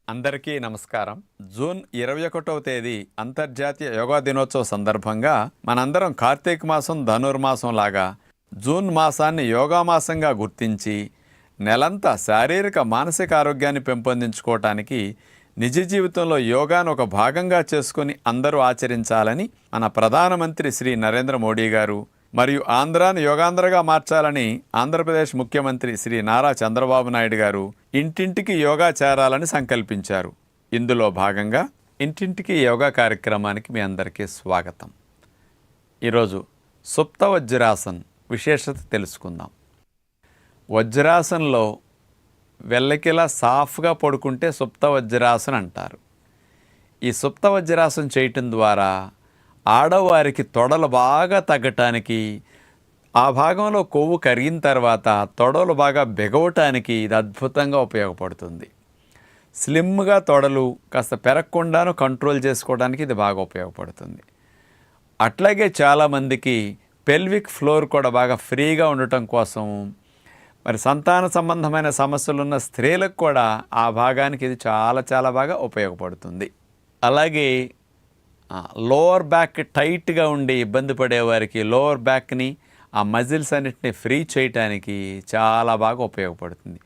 అందరికీ నమస్కారం. జూన్ 21వ తేదీ అంతర్జాతీయ యోగా దినోత్సవ సందర్భంగా మనందరం కార్తీక మాసం ధనుర్మాసం లాగా జూన్ మాసాన్ని యోగా మాసంగా గుర్తించి నెలంతా శారీరక మానసిక ఆరోగ్యాన్ని పెంపొందించుకోవటానికి నిజ జీవితంలో యోగాను ఒక భాగంగా చేసుకుని అందరూ ఆచరించాలని మన ప్రధానమంత్రి శ్రీ నరేంద్ర మోడీ గారు మరియు ఆంధ్రాను యోగాంధ్రగా మార్చాలని ఆంధ్రప్రదేశ్ ముఖ్యమంత్రి శ్రీ నారా చంద్రబాబు నాయుడు గారు ఇంటింటికి యోగా చేరాలని సంకల్పించారు. ఇందులో భాగంగా ఇంటింటికి యోగా కార్యక్రమానికి మీ అందరికీ స్వాగతం. ఈరోజు సుప్త వజ్రాసన్ విశేషత తెలుసుకుందాం. వజ్రాసనంలో వెల్లకిలా సాఫ్గా పడుకుంటే సుప్త వజ్రాసన్ అంటారు. ఈ సుప్త వజ్రాసనం చేయటం ద్వారా ఆడవారికి తొడలు బాగా తగ్గటానికి, ఆ భాగంలో కొవ్వు కరిగిన తర్వాత తొడలు బాగా బిగవటానికి ఇది అద్భుతంగా ఉపయోగపడుతుంది. స్లిమ్గా తొడలు కాస్త పెరగకుండాను కంట్రోల్ చేసుకోవడానికి ఇది బాగా ఉపయోగపడుతుంది. అట్లాగే చాలామందికి పెల్విక్ ఫ్లోర్ కూడా బాగా ఫ్రీగా ఉండటం కోసం, మరి సంతాన సంబంధమైన సమస్యలున్న స్త్రీలకు కూడా ఆ భాగానికి ఇది చాలా బాగా ఉపయోగపడుతుంది. అలాగే లోవర్ బ్యాక్ టైట్గా ఉండి ఇబ్బంది పడేవారికి లోవర్ బ్యాక్ని, ఆ మజిల్స్ అన్నిటిని ఫ్రీ చేయటానికి చాలా బాగా ఉపయోగపడుతుంది.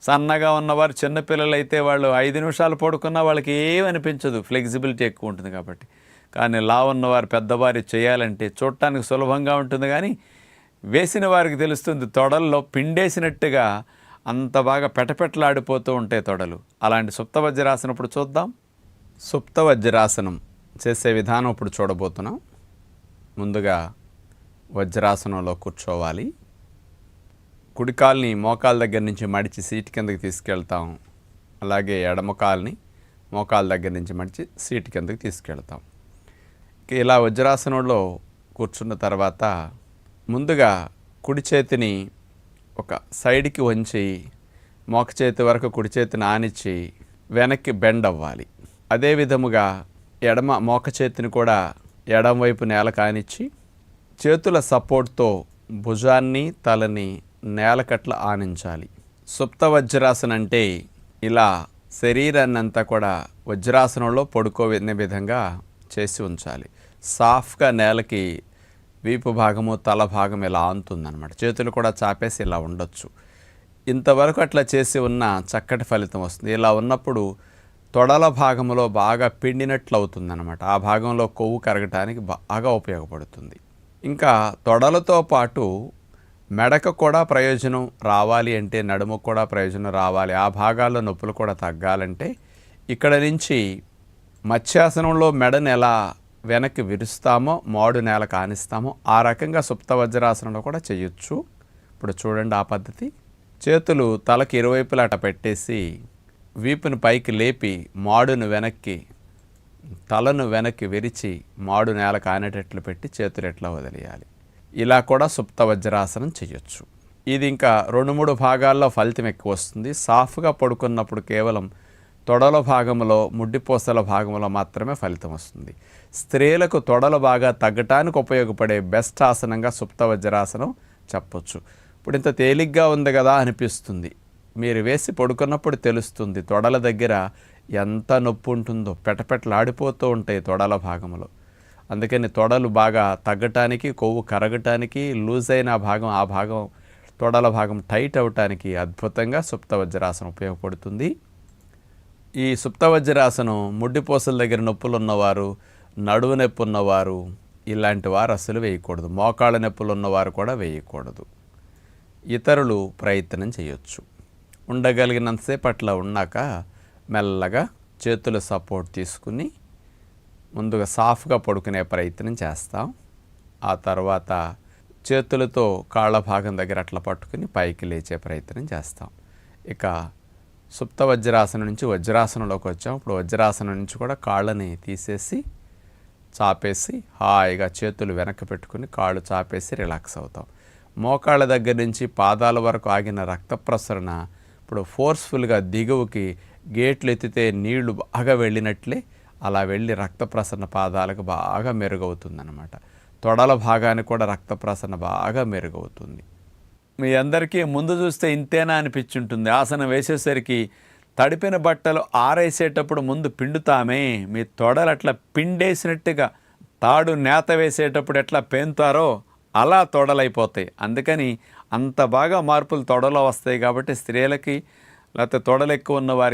సన్నగా ఉన్నవారు, చిన్నపిల్లలు అయితే వాళ్ళు 5 నిమిషాలు పడుకున్నా వాళ్ళకి ఏమనిపించదు, ఫ్లెక్సిబిలిటీ ఎక్కువ ఉంటుంది కాబట్టి. కానీ లావు ఉన్నవారు, పెద్దవారు చేయాలంటే చూడటానికి సులభంగా ఉంటుంది, కానీ వేసిన వారికి తెలుస్తుంది తొడల్లో పిండేసినట్టుగా అంత బాగా పెటపెటలాడిపోతూ ఉంటాయి తొడలు. అలాంటి సుప్త వజ్రాసనం ఇప్పుడు చూద్దాం. సుప్త వజ్రాసనం చేసే విధానం ఇప్పుడు చూడబోతున్నాం. ముందుగా వజ్రాసనంలో కూర్చోవాలి. కుడికాల్ని మోకాల దగ్గర నుంచి మడిచి సీట్ కిందకి తీసుకెళ్తాం. అలాగే ఎడమ కాల్ని మోకాల దగ్గర నుంచి మడిచి సీట్ కిందకి తీసుకెళ్తాం. ఇలా వజ్రాసనంలో కూర్చున్న తర్వాత ముందుగా కుడి చేతిని ఒక సైడ్కి వంచి మోక చేతి వరకు కుడి చేతిని ఆనిచ్చి వెనక్కి బెండ్ అవ్వాలి. అదే విధముగా ఎడమ మోక చేతిని కూడా ఎడమ వైపు నేల కానిచ్చి చేతుల సపోర్ట్తో భుజాన్ని తలని నేలకట్ల ఆనించాలి. సుప్త వజ్రాసనం అంటే ఇలా శరీరాన్ని అంతా కూడా వజ్రాసనంలో పడుకోనే విధంగా చేసి ఉంచాలి. సాఫ్ట్గా నేలకి వీపు భాగము తల భాగం ఇలా ఆనుతుందన్నమాట. చేతులు కూడా చాపేసి ఇలా ఉండొచ్చు. ఇంతవరకు అట్లా చేసి ఉన్న చక్కటి ఫలితం వస్తుంది. ఇలా ఉన్నప్పుడు తొడల భాగంలో బాగా పిండినట్లు అవుతుందన్నమాట. ఆ భాగంలో కొవ్వు కరగటానికి బాగా ఉపయోగపడుతుంది. ఇంకా తొడలతో పాటు మెడకు కూడా ప్రయోజనం రావాలి అంటే, నడుముకు కూడా ప్రయోజనం రావాలి, ఆ భాగాల్లో నొప్పులు కూడా తగ్గాలంటే ఇక్కడ నుంచి మత్స్యాసనంలో మెడను ఎలా వెనక్కి విరుస్తామో, మోడు నేల కానిస్తామో ఆ రకంగా సుప్త వజ్రాసనంలో కూడా చేయొచ్చు. ఇప్పుడు చూడండి ఆ పద్ధతి. చేతులు తలకి ఇరువైపులా అట పెట్టేసి వీపును పైకి లేపి మాడును వెనక్కి, తలను వెనక్కి విరిచి మాడు నేల కానేటట్లు పెట్టి చేతులు ఎట్లా వదిలేయాలి. ఇలా కూడా సుప్త వజ్రాసనం చేయొచ్చు. ఇది ఇంకా 2-3 భాగాల్లో ఫలితం ఎక్కువ వస్తుంది. సాఫ్గా పడుకున్నప్పుడు కేవలం తొడల భాగంలో, ముడ్డిపోసల భాగంలో మాత్రమే ఫలితం వస్తుంది. స్త్రీలకు తొడలు బాగా తగ్గటానికి ఉపయోగపడే బెస్ట్ ఆసనంగా సుప్త వజ్రాసనం చెప్పొచ్చు. ఇప్పుడు ఇంత తేలిగ్గా ఉంది కదా అనిపిస్తుంది. మీరు వేసి పడుకున్నప్పుడు తెలుస్తుంది తొడల దగ్గర ఎంత నొప్పి ఉంటుందో. పెటపెటలాడిపోతూ ఉంటాయి తొడల భాగంలో. అందుకని తొడలు బాగా తగ్గటానికి, కొవ్వు కరగటానికి, లూజ్ అయిన భాగం, ఆ భాగం తొడల భాగం టైట్ అవటానికి అద్భుతంగా సుప్త వజ్రాసనం ఉపయోగపడుతుంది. ఈ సుప్త వజ్రాసనం ముడ్డిపోసల దగ్గర నొప్పులు ఉన్నవారు, నడువు నొప్పి ఉన్నవారు, ఇలాంటి వారు అసలు వేయకూడదు. మోకాళ్ళ నొప్పులు ఉన్నవారు కూడా వేయకూడదు. ఇతరులు ప్రయత్నం చేయొచ్చు. ఉండగలిగినంతసేపు అట్లా ఉన్నాక మెల్లగా చేతుల సపోర్ట్ తీసుకుని ముందుగా సాఫ్గా పడుకునే ప్రయత్నం చేస్తాం. ఆ తర్వాత చేతులతో కాళ్ళ భాగం దగ్గర అట్లా పట్టుకుని పైకి లేచే ప్రయత్నం చేస్తాం. ఇక సుప్త వజ్రాసనం నుంచి వజ్రాసనంలోకి వచ్చాం. ఇప్పుడు వజ్రాసనం నుంచి కూడా కాళ్ళని తీసేసి చాపేసి హాయిగా చేతులు వెనక్కి పెట్టుకుని కాళ్ళు చాపేసి రిలాక్స్ అవుతాం. మోకాళ్ళ దగ్గర నుంచి పాదాల వరకు ఆగిన రక్త ప్రసరణ ఇప్పుడు ఫోర్స్ఫుల్గా దిగువకి గేట్లు ఎత్తితే నీళ్లు బాగా వెళ్ళినట్లే అలా వెళ్ళి రక్త ప్రసరణ పాదాలకు బాగా మెరుగవుతుందన్నమాట. తొడల భాగానికి కూడా రక్త ప్రసరణ బాగా మెరుగవుతుంది. మీ అందరికీ ముందు చూస్తే ఇంతేనా అనిపించుంటుంది. ఆసనం వేసేసరికి తడిపిన బట్టలు ఆరేసేటప్పుడు ముందు పిండుతామే, మీ తొడలు అట్లా పిండేసినట్టుగా తాడు నేత వేసేటప్పుడు ఎట్లా పేంతారో అలా తొడలైపోతాయి. అందుకని అంత బాగా మార్పులు తొడలో వస్తాయి. కాబట్టి స్త్రీలకి లేకపోతే తొడలు ఎక్కువ ఉన్న వారికి